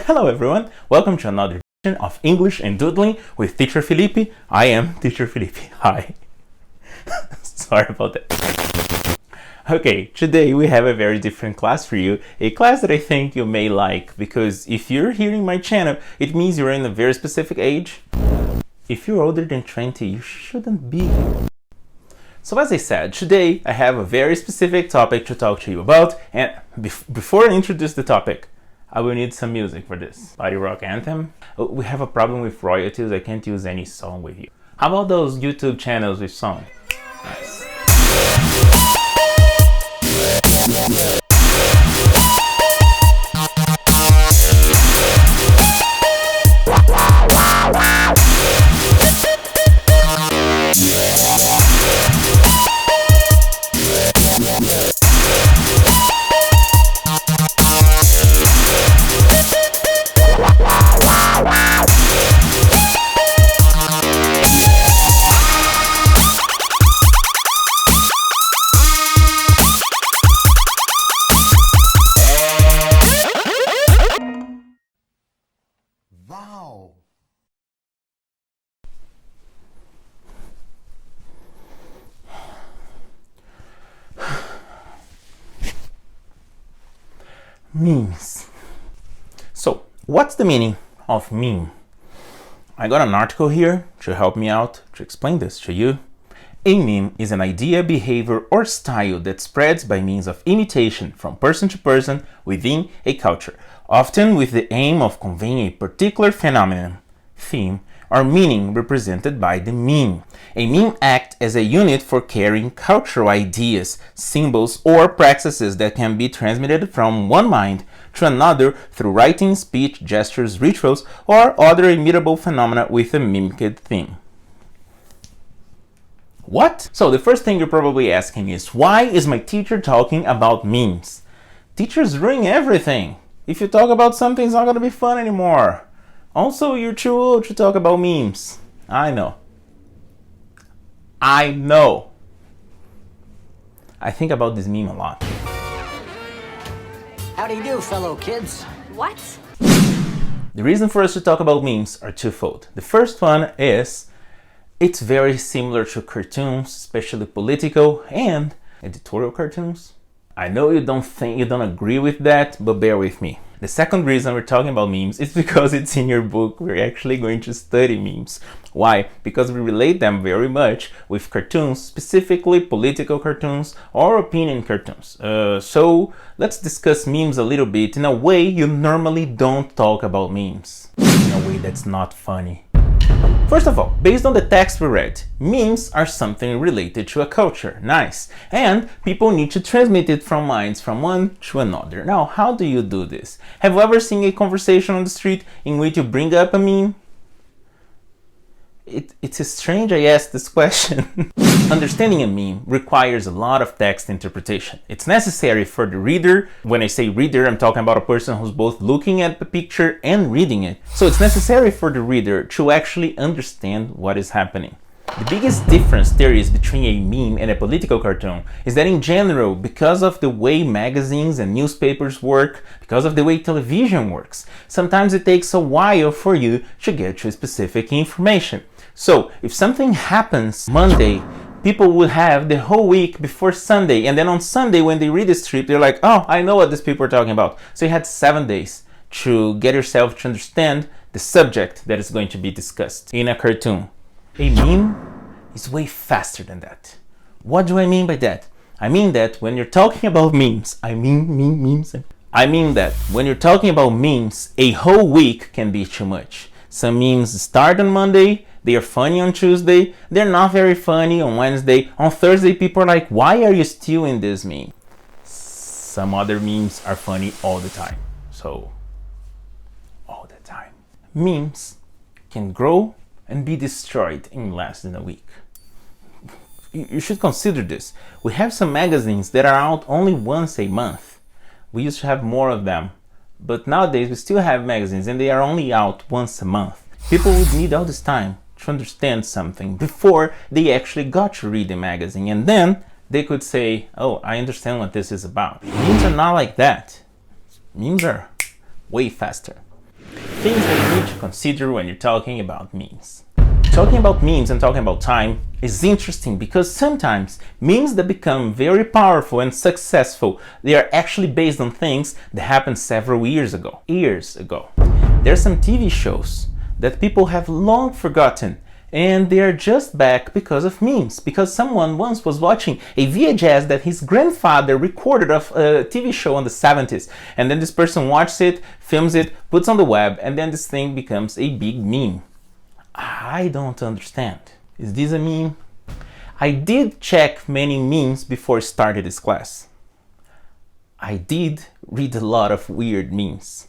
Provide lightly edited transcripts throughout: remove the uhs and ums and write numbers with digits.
Hello everyone, welcome to another edition of English and Doodling with Teacher Felipe. I am Teacher Felipe. Hi. Sorry about that. Okay, today we have a very different class for you, a class that I think you may like, because if you're hearing my channel, it means you're in a very specific age. If you're older than 20, you shouldn't be here. So as I said, today I have a very specific topic to talk to you about, and before I introduce the topic, I will need some music for this. Party rock anthem. We have a problem with royalties. I can't use any song with you. How about those YouTube channels with song? Nice. Wow! Memes. So, what's the meaning of meme? I got an article here to help me out to explain this to you. A meme is an idea, behavior, or style that spreads by means of imitation from person to person within a culture, often with the aim of conveying a particular phenomenon, theme, or meaning represented by the meme. A meme acts as a unit for carrying cultural ideas, symbols, or practices that can be transmitted from one mind to another through writing, speech, gestures, rituals, or other imitable phenomena with a mimicked theme. What? So the first thing you're probably asking is, why is my teacher talking about memes? Teachers ruin everything. If you talk about something, it's not going to be fun anymore. Also, you're too old to talk about memes. I know. I think about this meme a lot. How do you do, fellow kids? What? The reason for us to talk about memes are twofold. The first one is it's very similar to cartoons, especially political and editorial cartoons. I know you don't agree with that, but bear with me. The second reason we're talking about memes is because it's in your book. We're actually going to study memes. Why? Because we relate them very much with cartoons, specifically political cartoons or opinion cartoons. So let's discuss memes a little bit in a way you normally don't talk about memes. In a way that's not funny. First of all, based on the text we read, memes are something related to a culture, nice, and people need to transmit it from minds from one to another. Now, how do you do this? Have you ever seen a conversation on the street in which you bring up a meme? It's strange I asked this question. Understanding a meme requires a lot of text interpretation. It's necessary for the reader. When I say reader, I'm talking about a person who's both looking at the picture and reading it. So it's necessary for the reader to actually understand what is happening. The biggest difference there is between a meme and a political cartoon is that in general, because of the way magazines and newspapers work, because of the way television works, sometimes it takes a while for you to get to specific information. So if something happens Monday, people will have the whole week before Sunday, and then on Sunday when they read the strip, they're like, oh, I know what these people are talking about. So you had 7 days to get yourself to understand the subject that is going to be discussed in a cartoon. A meme is way faster than that. What do I mean by that? I mean that when you're talking about memes, I mean that when you're talking about memes, a whole week can be too much. Some memes start on Monday, they are funny on Tuesday, they're not very funny on Wednesday. On Thursday, people are like, why are you still in this meme? Some other memes are funny all the time. So, all the time. Memes can grow and be destroyed in less than a week. You should consider this. We have some magazines that are out only once a month. We used to have more of them, but nowadays we still have magazines and they are only out once a month. People would need all this time to understand something before they actually got to read the magazine, and then they could say, oh, I understand what this is about. Memes are not like that. Memes are way faster. things that you need to consider when you're talking about memes. Talking about memes and talking about time is interesting because sometimes memes that become very powerful and successful, they are actually based on things that happened several years ago. There are some TV shows that people have long forgotten and they are just back because of memes, because someone once was watching a VHS that his grandfather recorded of a TV show in the 70s, and then this person watches it, films it, puts on the web, and then this thing becomes a big meme. I don't understand. Is this a meme? I did check many memes before I started this class. I did read a lot of weird memes.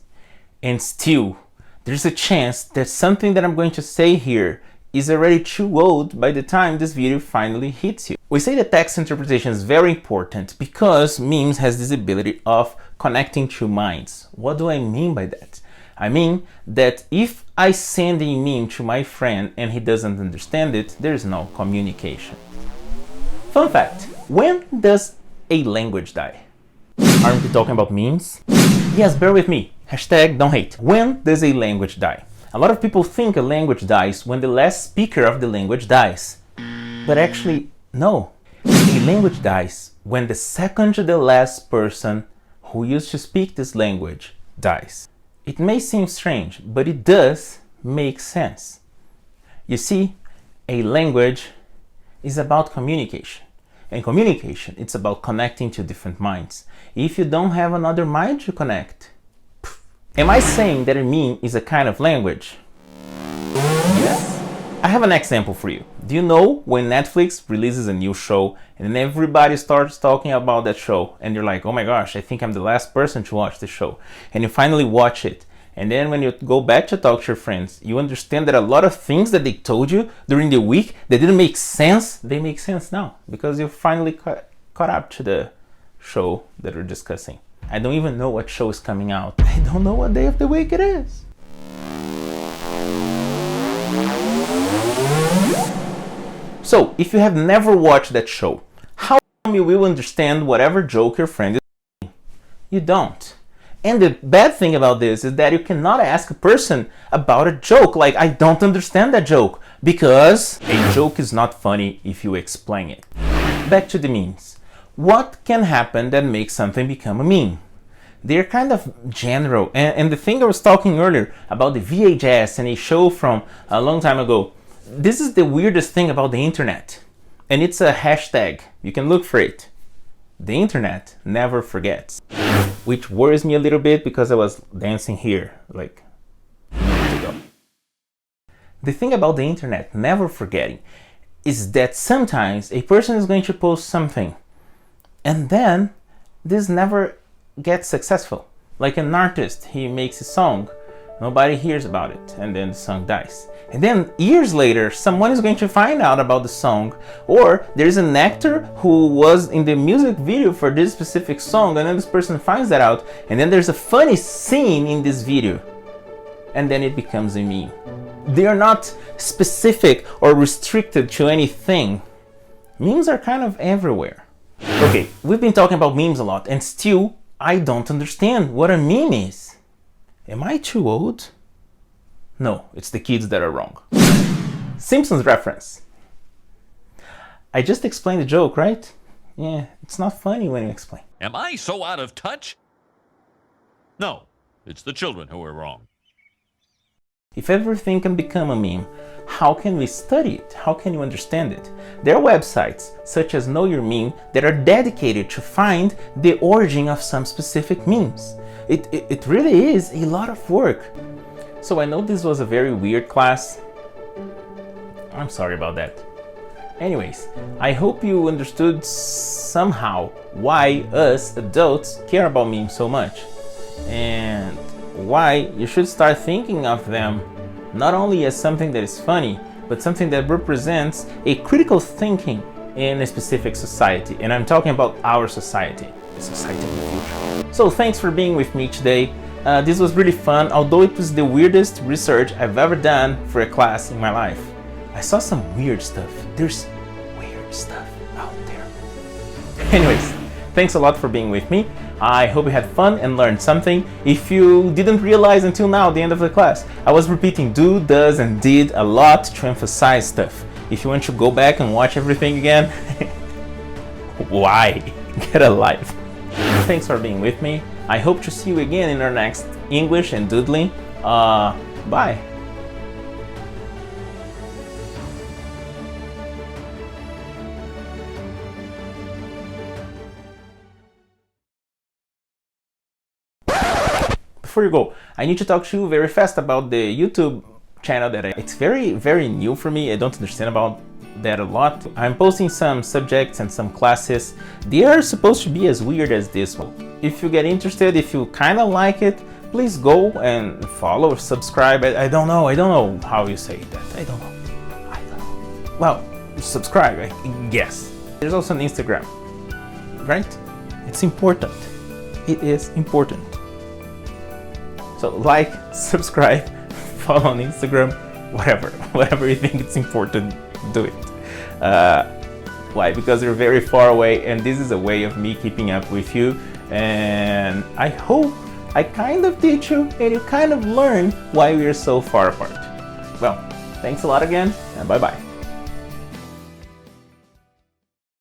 And still, there's a chance that something that I'm going to say here is already too old by the time this video finally hits you. We say that text interpretation is very important because memes has this ability of connecting two minds. What do I mean by that? I mean that if I send a meme to my friend and he doesn't understand it, there's no communication. Fun fact, when does a language die? Aren't we talking about memes? Yes, bear with me. Hashtag don't hate. When does a language die? A lot of people think a language dies when the last speaker of the language dies. But actually, no. A language dies when the second to the last person who used to speak this language dies. It may seem strange, but it does make sense. You see, a language is about communication. And communication, it's about connecting to different minds. If you don't have another mind to connect, am I saying that a meme is a kind of language? Yes. I have an example for you. Do you know when Netflix releases a new show and then everybody starts talking about that show and you're like, oh my gosh, I think I'm the last person to watch the show. And you finally watch it. And then when you go back to talk to your friends, you understand that a lot of things that they told you during the week that didn't make sense, they make sense now because you finally caught up to the show that we're discussing. I don't even know what show is coming out. I don't know what day of the week it is. So, if you have never watched that show, how you will understand whatever joke your friend is doing? You don't. And the bad thing about this is that you cannot ask a person about a joke, like, I don't understand that joke, because a joke is not funny if you explain it. Back to the memes. What can happen that makes something become a meme? They're kind of general, and the thing I was talking earlier about the VHS and a show from a long time ago, this is the weirdest thing about the internet, and it's a hashtag. You can look for it. The internet never forgets, which worries me a little bit because I was dancing here like minutes ago. The thing about the internet never forgetting is that sometimes a person is going to post something and then this never gets successful. Like an artist, he makes a song, nobody hears about it, and then the song dies. And then years later, someone is going to find out about the song, or there's an actor who was in the music video for this specific song, and then this person finds that out, and then there's a funny scene in this video, and then it becomes a meme. They are not specific or restricted to anything. Memes are kind of everywhere. Okay, we've been talking about memes a lot, and still, I don't understand what a meme is. Am I too old? No, it's the kids that are wrong. Simpsons reference. I just explained the joke, right? Yeah, it's not funny when you explain. Am I so out of touch? No, it's the children who are wrong. If everything can become a meme, how can we study it? How can you understand it? There are websites, such as Know Your Meme, that are dedicated to find the origin of some specific memes. It really is a lot of work. So I know this was a very weird class. I'm sorry about that. Anyways, I hope you understood somehow why us adults care about memes so much. And why you should start thinking of them not only as something that is funny, but something that represents a critical thinking in a specific society. And I'm talking about our society, the society of the future. So thanks for being with me today. This was really fun, although it was the weirdest research I've ever done for a class in my life. I saw some weird stuff. There's weird stuff out there. Anyways, Thanks a lot for being with me. I hope you had fun and learned something. If you didn't realize until now, the end of the class, I was repeating do, does, and did a lot to emphasize stuff. If you want to go back and watch everything again, why? Get a life. Thanks for being with me. I hope to see you again in our next English and Doodling. Bye. Before you go, I need to talk to you very fast about the YouTube channel it's very new for me. I don't understand about that a lot. I'm posting some subjects and some classes. They are supposed to be as weird as this one. If you get interested, if you kind of like it, please go and follow or subscribe. I don't know how you say that. I don't know. Well, subscribe, I guess. There's also an Instagram, right? It's important. It is important. So like, subscribe, follow on Instagram, whatever you think it's important, do it. Why? Because you're very far away, and this is a way of me keeping up with you. And I hope I kind of teach you and you kind of learn why we are so far apart. Well, thanks a lot again, and bye-bye.